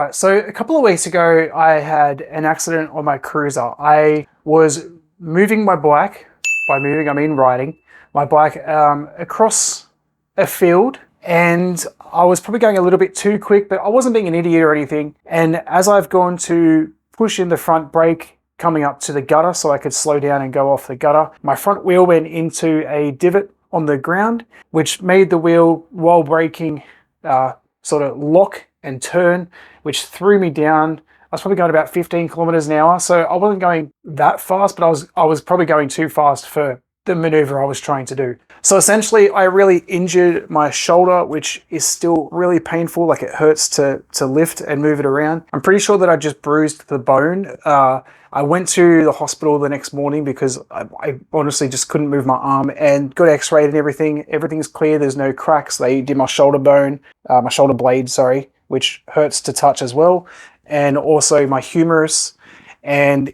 Alright, so a couple of weeks ago I had an accident on my cruiser. I was moving my bike, by moving I mean riding, my bike across a field, and I was probably going a little bit too quick, but I wasn't being an idiot or anything. And as I've gone to push in the front brake coming up to the gutter so I could slow down and go off the gutter, my front wheel went into a divot on the ground, which made the wheel, while braking, sort of lock and turn, which threw me down. I was probably going about 15 kilometers an hour, so I wasn't going that fast, but I was probably going too fast for the maneuver I was trying to do. So essentially, I really injured my shoulder, which is still really painful. Like, it hurts to lift and move it around. I'm pretty sure that I just bruised the bone. I went to the hospital the next morning because I honestly just couldn't move my arm, and got x-rayed and everything. Everything's clear. There's no cracks. They did my shoulder bone, my shoulder blade, sorry, which hurts to touch as well. And also my humerus, and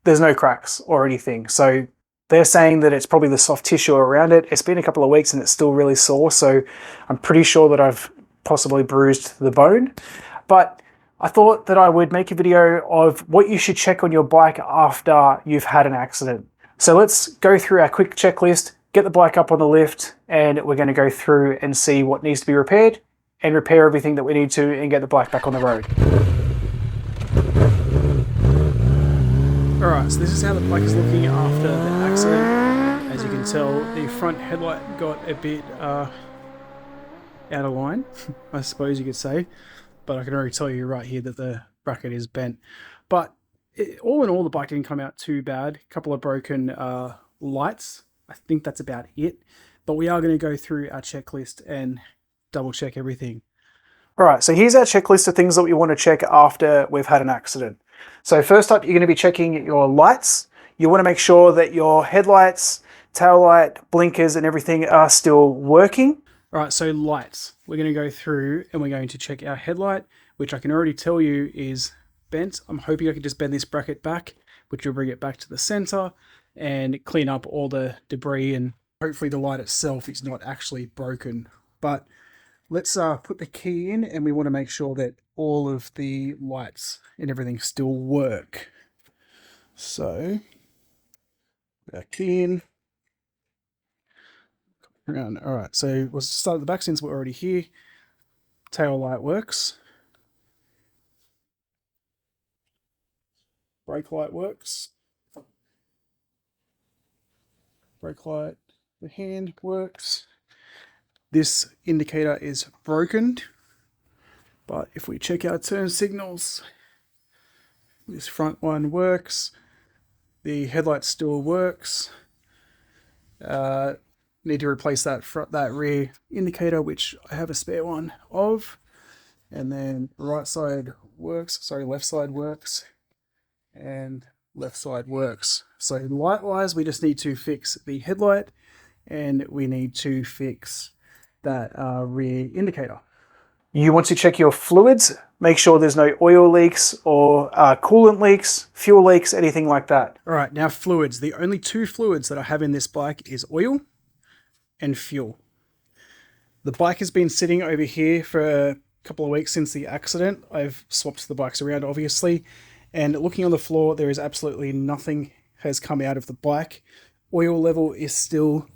there's no cracks or anything. So they're saying that it's probably the soft tissue around it. It's been a couple of weeks and it's still really sore, so I'm pretty sure that I've possibly bruised the bone. But I thought that I would make a video of what you should check on your bike after you've had an accident. So let's go through our quick checklist, get the bike up on the lift, and we're going to go through and see what needs to be repaired and repair everything that we need to and get the bike back on the road. Alright, so this is how the bike is looking after the accident. As you can tell, the front headlight got a bit out of line, I suppose you could say. But I can already tell you right here that the bracket is bent. But all in all, the bike didn't come out too bad. A couple of broken lights. I think that's about it. But we are going to go through our checklist and double check everything. Alright, so here's our checklist of things that we want to check after we've had an accident. So first up, you're going to be checking your lights. You want to make sure that your headlights, tail light, blinkers and everything are still working. Alright, so lights. We're going to go through and we're going to check our headlight, which I can already tell you is bent. I'm hoping I can just bend this bracket back, which will bring it back to the center and clean up all the debris, and hopefully the light itself is not actually broken. But let's put the key in, and we want to make sure that all of the lights and everything still work. So, put our key in. Around. All right, so we'll start at the back since we're already here. Tail light works. Brake light works. Brake light, the hand works. This indicator is broken, but if we check our turn signals, this front one works. The headlight still works. Need to replace that rear indicator, which I have a spare one of. And then right side works, sorry, left side works, and left side works. So light wise, we just need to fix the headlight, and we need to fix that rear indicator. You want to check your fluids, make sure there's no oil leaks or coolant leaks, fuel leaks, anything like that. All right, now fluids. The only two fluids that I have in this bike is oil and fuel. The bike has been sitting over here for a couple of weeks since the accident. I've swapped the bikes around, obviously, and looking on the floor, there is absolutely nothing has come out of the bike. Oil level is still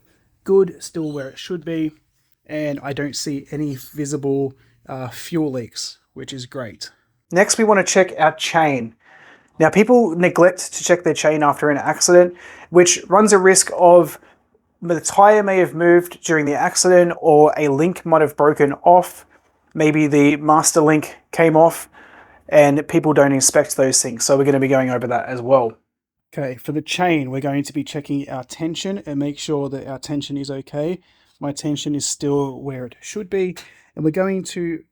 good, still where it should be, and I don't see any visible fuel leaks, which is great. Next, we want to check our chain. Now, people neglect to check their chain after an accident, which runs a risk of the tire may have moved during the accident, or a link might have broken off. Maybe the master link came off, and people don't inspect those things. So we're going to be going over that as well. Okay, for the chain, we're going to be checking our tension and make sure that our tension is okay. My tension is still where it should be. And we're going to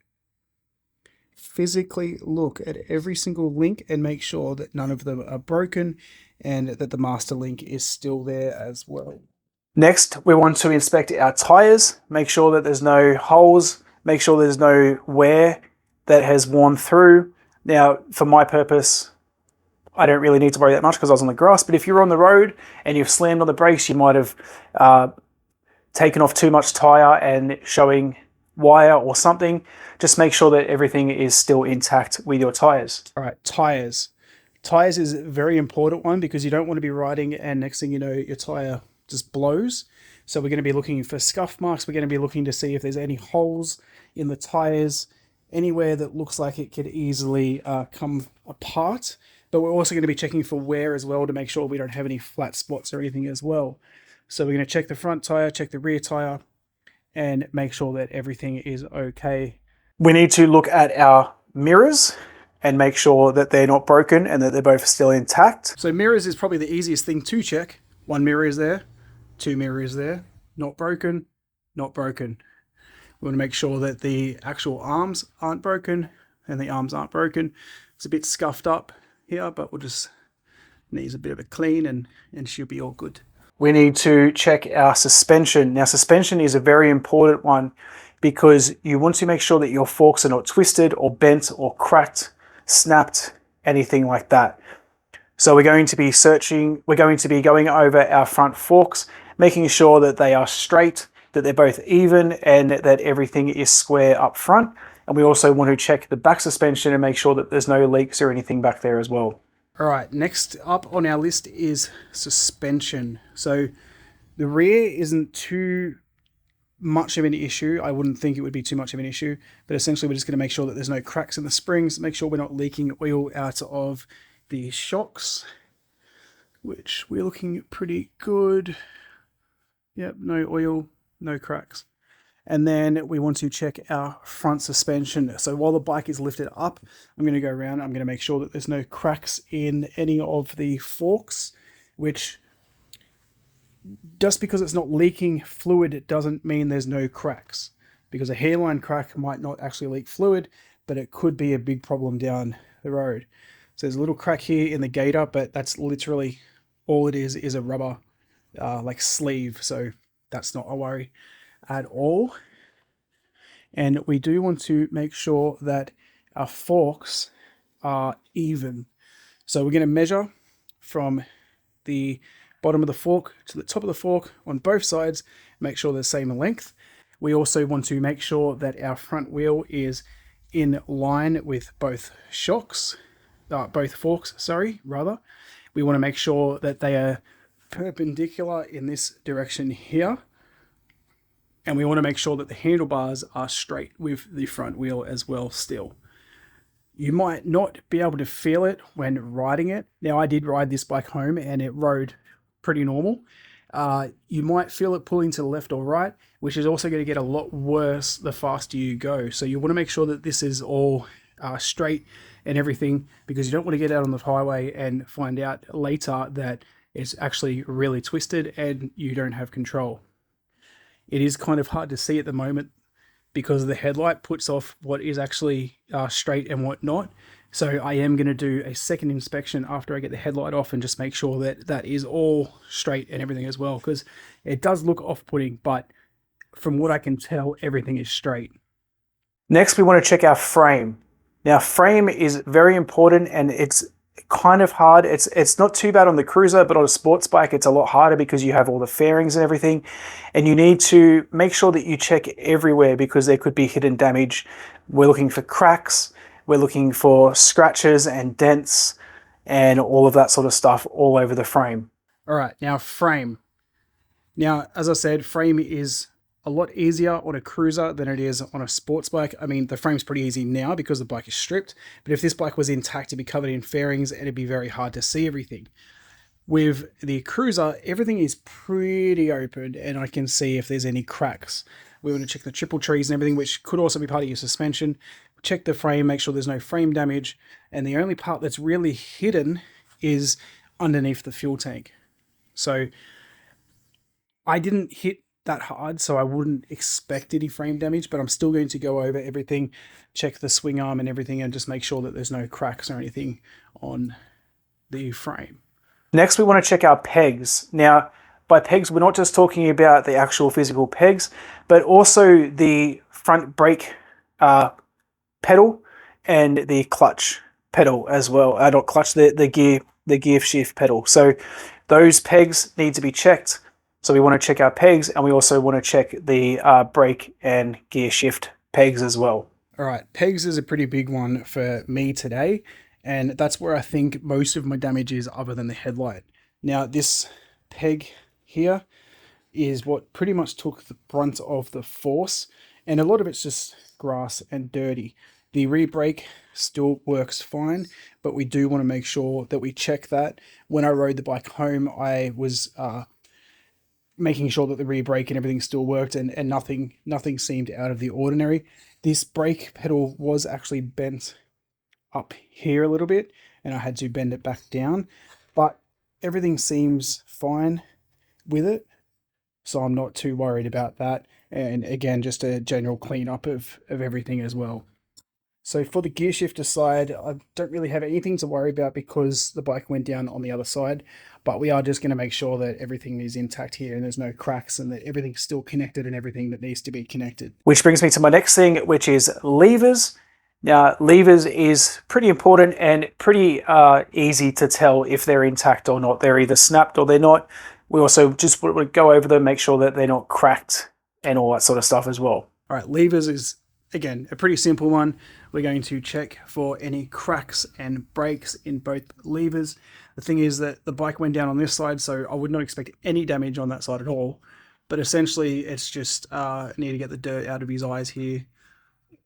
physically look at every single link and make sure that none of them are broken and that the master link is still there as well. Next, we want to inspect our tires, make sure that there's no holes, make sure there's no wear that has worn through. Now, for my purpose, I don't really need to worry that much because I was on the grass, but if you're on the road and you've slammed on the brakes, you might have taken off too much tire and showing wire or something. Just make sure that everything is still intact with your tires. All right, tires. Tires is a very important one because you don't want to be riding and next thing you know, your tire just blows. So we're going to be looking for scuff marks. We're going to be looking to see if there's any holes in the tires, anywhere that looks like it could easily come apart. But we're also going to be checking for wear as well to make sure we don't have any flat spots or anything as well. So we're going to check the front tire, check the rear tire, and make sure that everything is okay. We need to look at our mirrors and make sure that they're not broken and that they're both still intact. So mirrors is probably the easiest thing to check. One mirror is there, two mirrors there, not broken, not broken. We want to make sure that the actual arms aren't broken and the arms aren't broken. It's a bit scuffed up here, but we'll just needs a bit of a clean and should be all good. We need to check our suspension. Now, suspension is a very important one because you want to make sure that your forks are not twisted or bent or cracked, snapped, anything like that. So we're going to be going over our front forks, making sure that they are straight, that they're both even, and that everything is square up front. And we also want to check the back suspension and make sure that there's no leaks or anything back there as well. All right, next up on our list is suspension. So the rear isn't too much of an issue. I wouldn't think it would be too much of an issue, but essentially we're just going to make sure that there's no cracks in the springs, make sure we're not leaking oil out of the shocks, which we're looking pretty good. Yep, no oil, no cracks. And then we want to check our front suspension. So while the bike is lifted up, I'm going to go around. I'm going to make sure that there's no cracks in any of the forks, which just because it's not leaking fluid, it doesn't mean there's no cracks. Because a hairline crack might not actually leak fluid, but it could be a big problem down the road. So there's a little crack here in the gator, but that's literally all it is a rubber like sleeve. So that's not a worry at all. And we do want to make sure that our forks are even. So we're going to measure from the bottom of the fork to the top of the fork on both sides, make sure they're the same length. We also want to make sure that our front wheel is in line with both both forks, rather. We want to make sure that they are perpendicular in this direction here. And we want to make sure that the handlebars are straight with the front wheel as well still. You might not be able to feel it when riding it. Now, I did ride this bike home and it rode pretty normal. You might feel it pulling to the left or right, which is also going to get a lot worse the faster you go. So you want to make sure that this is all straight and everything, because you don't want to get out on the highway and find out later that it's actually really twisted and you don't have control. It is kind of hard to see at the moment because the headlight puts off what is actually straight and what not. So I am going to do a second inspection after I get the headlight off and just make sure that that is all straight and everything as well, because it does look off-putting, but from what I can tell, everything is straight. Next, we want to check our frame. Now, frame is very important and it's kind of hard. It's not too bad on the cruiser, but on a sports bike, it's a lot harder because you have all the fairings and everything. And you need to make sure that you check everywhere because there could be hidden damage. We're looking for cracks. We're looking for scratches and dents and all of that sort of stuff all over the frame. All right, now frame. Now, as I said, frame is a lot easier on a cruiser than it is on a sports bike. I mean, the frame's pretty easy now because the bike is stripped, but if this bike was intact, it'd be covered in fairings and it'd be very hard to see everything. With the cruiser, everything is pretty open and I can see if there's any cracks. We want to check the triple trees and everything, which could also be part of your suspension. Check the frame, make sure there's no frame damage. And the only part that's really hidden is underneath the fuel tank. So I didn't hit that hard, so I wouldn't expect any frame damage, but I'm still going to go over everything, check the swing arm and everything, and just make sure that there's no cracks or anything on the frame. Next, we want to check our pegs. Now, by pegs, we're not just talking about the actual physical pegs, but also the front brake pedal and the clutch pedal as well. Not clutch, the gear shift pedal. So those pegs need to be checked. So we want to check our pegs, and we also want to check the brake and gear shift pegs as well. All right, pegs is a pretty big one for me today, and that's where I think most of my damage is, other than the headlight. Now, this peg here is what pretty much took the brunt of the force, and a lot of it's just grass and dirty. The rear brake still works fine, but we do want to make sure that we check that. When I rode the bike home, I was making sure that the rear brake and everything still worked, and nothing seemed out of the ordinary. This brake pedal was actually bent up here a little bit, and I had to bend it back down, but everything seems fine with it, so I'm not too worried about that. And again, just a general cleanup of everything as well. So for the gear shifter side, I don't really have anything to worry about because the bike went down on the other side, but we are just going to make sure that everything is intact here and there's no cracks and that everything's still connected and everything that needs to be connected. Which brings me to my next thing, which is levers. Now, levers is pretty important and pretty easy to tell if they're intact or not. They're either snapped or they're not. We also just want to go over them, make sure that they're not cracked and all that sort of stuff as well. All right, levers is, again, a pretty simple one. We're going to check for any cracks and breaks in both levers. The thing is that the bike went down on this side, so I would not expect any damage on that side at all. But essentially, it's just need to get the dirt out of his eyes here.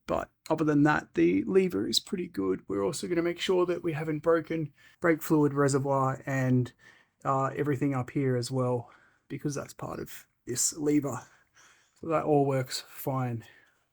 But other than that, the lever is pretty good. We're also going to make sure that we haven't broken brake fluid reservoir and everything up here as well, because that's part of this lever. So that all works fine.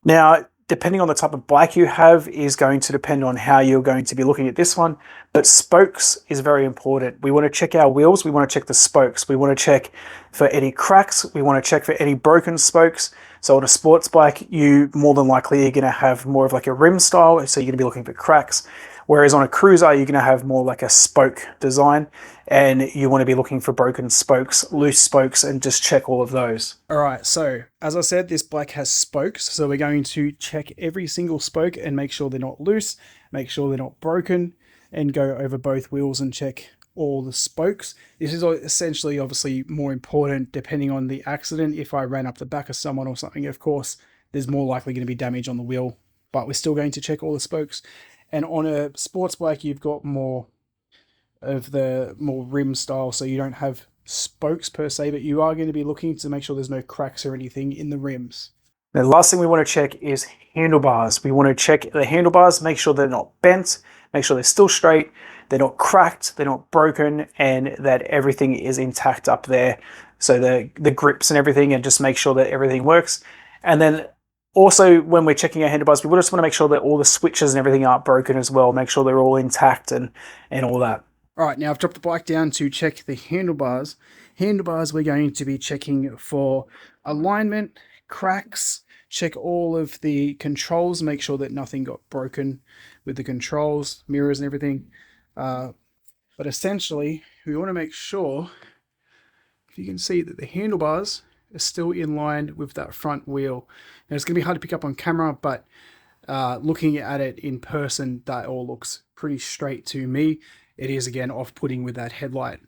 Now, depending on the type of bike you have is going to depend on how you're going to be looking at this one, but spokes is very important. We want to check our wheels, we want to check the spokes, we want to check for any cracks, we want to check for any broken spokes. So on a sports bike, you more than likely are going to have more of like a rim style, so you're going to be looking for cracks. Whereas on a cruiser, you're going to have more like a spoke design, and you want to be looking for broken spokes, loose spokes, and just check all of those. All right, so as I said, this bike has spokes, so we're going to check every single spoke and make sure they're not loose, make sure they're not broken, and go over both wheels and check all the spokes. This is essentially obviously more important depending on the accident. If I ran up the back of someone or something, of course, there's more likely going to be damage on the wheel, but we're still going to check all the spokes. And on a sports bike, you've got more of the more rim style, so you don't have spokes per se, but you are going to be looking to make sure there's no cracks or anything in the rims. The last thing we want to check is handlebars. We want to check the handlebars, make sure they're not bent, make sure they're still straight, they're not cracked, they're not broken, and that everything is intact up there. So the grips and everything, and just make sure that everything works. And then also, when we're checking our handlebars, we just want to make sure that all the switches and everything aren't broken as well. Make sure they're all intact and all that. All right, now I've dropped the bike down to check the handlebars. Handlebars, we're going to be checking for alignment, cracks, check all of the controls, make sure that nothing got broken with the controls, mirrors and everything. But essentially, we want to make sure, if you can see, that the handlebars are still in line with that front wheel. Now, it's going to be hard to pick up on camera, but looking at it in person, that all looks pretty straight to me. It is, again, off-putting with that headlight.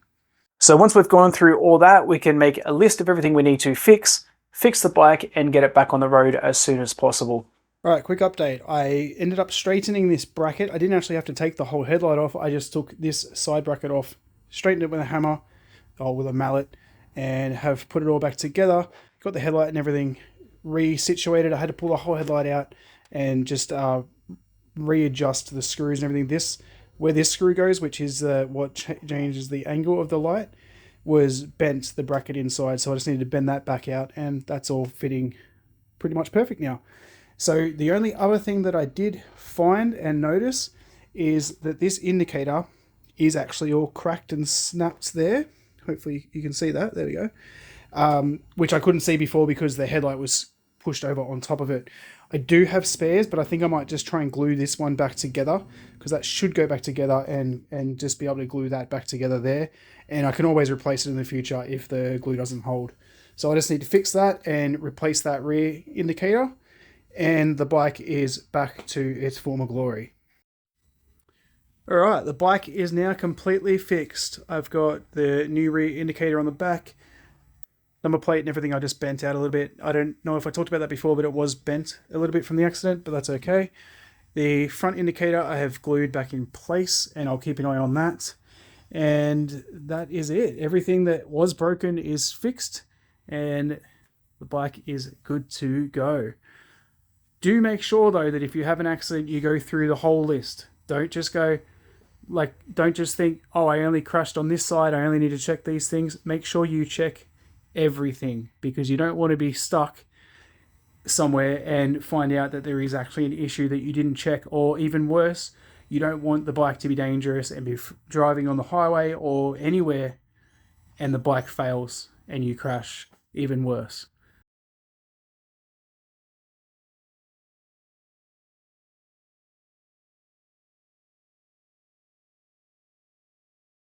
So once we've gone through all that, we can make a list of everything we need to fix the bike, and get it back on the road as soon as possible. All right, quick update. I ended up straightening this bracket. I didn't actually have to take the whole headlight off. I just took this side bracket off, straightened it with a hammer or with a mallet, and have put it all back together. Got the headlight and everything resituated. I had to pull the whole headlight out and just readjust the screws and everything. Where this screw goes, which is what changes the angle of the light, was bent, the bracket inside, so I just needed to bend that back out, and that's all fitting pretty much perfect now. So the only other thing that I did find and notice is that this indicator is actually all cracked and snapped there. Hopefully you can see that. There we go. Which I couldn't see before because the headlight was pushed over on top of it. I do have spares, but I think I might just try and glue this one back together, because that should go back together, and just be able to glue that back together there. And I can always replace it in the future if the glue doesn't hold. So I just need to fix that and replace that rear indicator, and the bike is back to its former glory. All right, the bike is now completely fixed. I've got the new rear indicator on the back. number plate and everything I just bent out a little bit. I don't know if I talked about that before, but it was bent a little bit from the accident, but that's okay. The front indicator I have glued back in place, and I'll keep an eye on that. And that is it. Everything that was broken is fixed, and the bike is good to go. Do make sure though that if you have an accident, you go through the whole list. Don't just think, oh, I only crashed on this side, I only need to check these things. Make sure you check everything, because you don't want to be stuck somewhere and find out that there is actually an issue that you didn't check, or even worse, you don't want the bike to be dangerous and be driving on the highway or anywhere and the bike fails and you crash. Even worse.